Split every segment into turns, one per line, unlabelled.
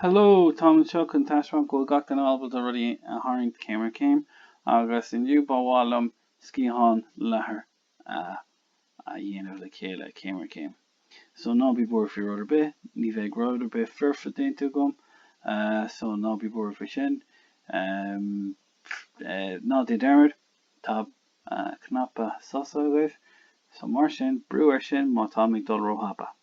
Hello, Tom Chuck and Tashram go gach an album already a tharraingt Céim agus in you bawalum sciathán leathair a dhéanamh le chéile Céim. So ná bí bor fi roidir bit, ní bheith roidir bit furfa déintú gom, so ná bí bor fi sin. Ná dé dermid, tá cnaipe sosa agaibh, so mar sin, Brúigh sin má tá ag dul róthapa.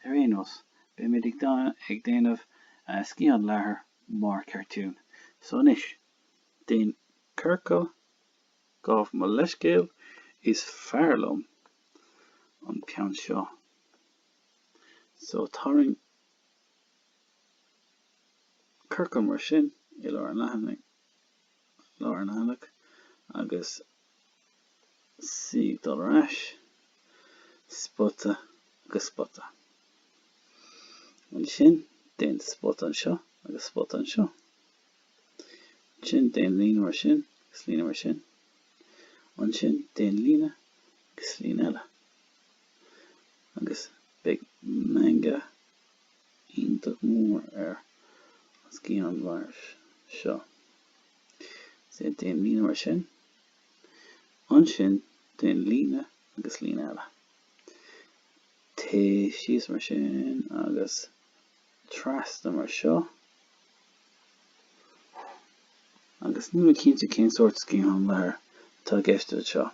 Éanos, be mid ag déanamh sciathán leathair mar cartoon. So nish, den circle gáf má leiscéal is fearlumm an ceann seo. So tarraing circle mar sin I leor an lehanach agus si dul rais spotta agus spotta. An sin den spot an seo agus spot an seo. Sin den lína mar sin agus lína mar sin. An sin den lína agus lína eile. Agus beag manga iontach mór sciathán leathair seo. So den lína mar sin. An sin den lína agus lína eile. Té síos mar sin agus trasta mar seo. Agus nu cinnte cén sort sciathán leathair tá gceiste seo.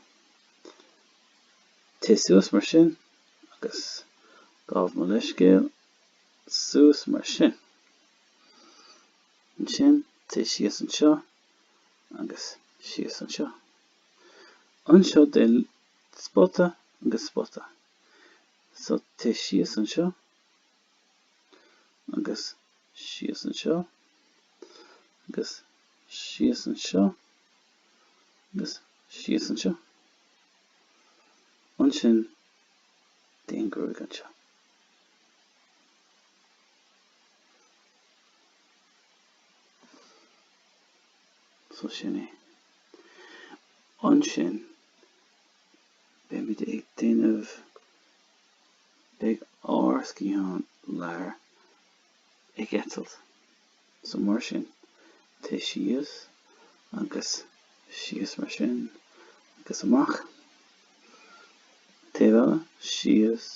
Té suas mar sin agus gáf má leiscéal suas mar sin. An sin té síos an seo agus síos an seo. An seo den spotta agus spotta. So té síos an seo agus síos an seo agus síos an seo agus síos an seo. An sin den Brúigh an seo. So sin an sin be mid ag déanamh beag sciathán leathair ag eitilt. So mar sin té síos agus síos mar sin agus amach. Té bheile síos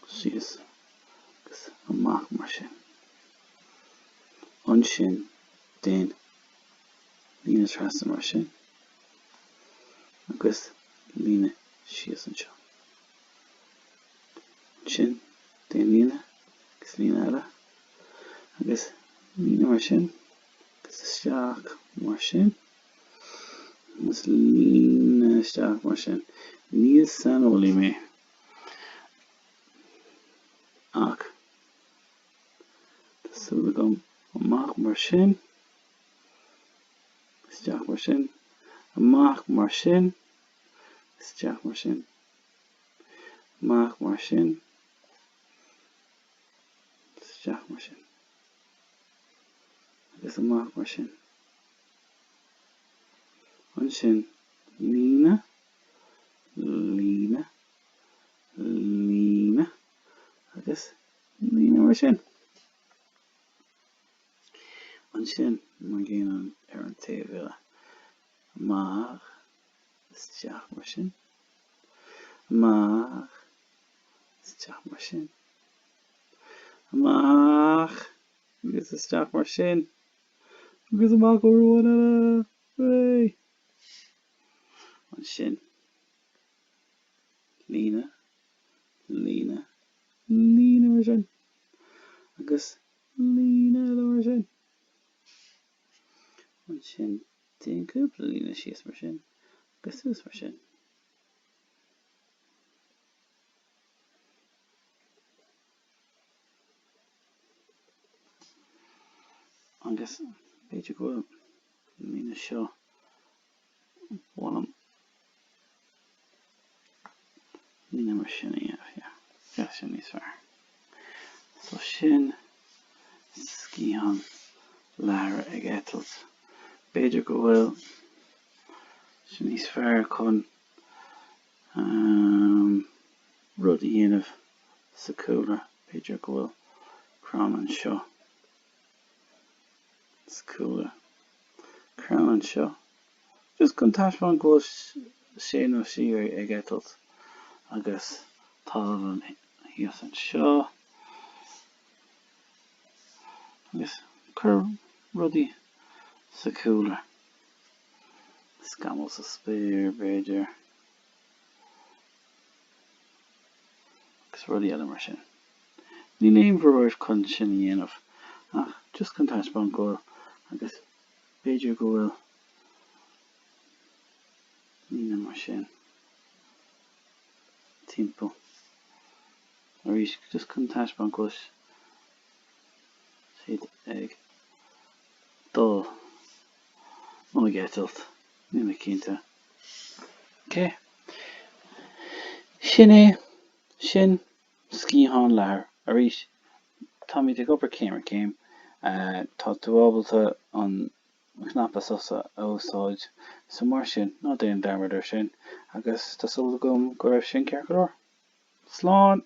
agus amach mar sin. An sin den lína trasta mar sin agus lína síos an seo. Sin den lína agus lína eile agus lína mar sin agus isteach mar sin agus lína isteach mar sin. Níl san ólaí mé ach tásúla gom amach mar sin isteach mar sin amach mar sin isteach mar sin amach mar sin isteach mar sin agus amach mar sin. An sin lína lína lína agus lína mar sin. An sin mar géanann an taobh uile. Amach isteach mar sin amach isteach mar sin amach agus isteach mar sin agus amach ó ruáin eile. An sin lína lína lína mar sin agus lína eile mar sin. An sin den cúpla lína síos mar sin agus suas mar sin. Agus beidir go lína seo bhfuilm lína mar sin sin níos fearr. So sin sciathán leathair ag eitilt. Beidir go bhfuil sin níos fearr chun rud a dhéanamh sa cúlra. Beidir go bhfuil crown an seo. It's cooler. Crown an seo. Just gon taispeán go sé nó sí ag eitilt agus tá an híos an seo. Agus cur rudí sa cooler. Scamel sa spéir beidir. Agus rudí eile mar sin. Ní néim bhróir chun sin dhéanamh. Ach, just gon taispeán go agus beidir go bhfuil Nína mar sin. Timpeall. Arís, just gon taispeán go siad ag dul nó ag eitilt. Ní me cinnte. Ok. Sin é, sin sciathán leathair. Arís, tá mí ag obair Céim. Tá dúábalta an cnaipe sosa ósáid sa mar sin, ná déan darmad ar sin, agus tá sula gom go raibh sin ceart go leor. Slán!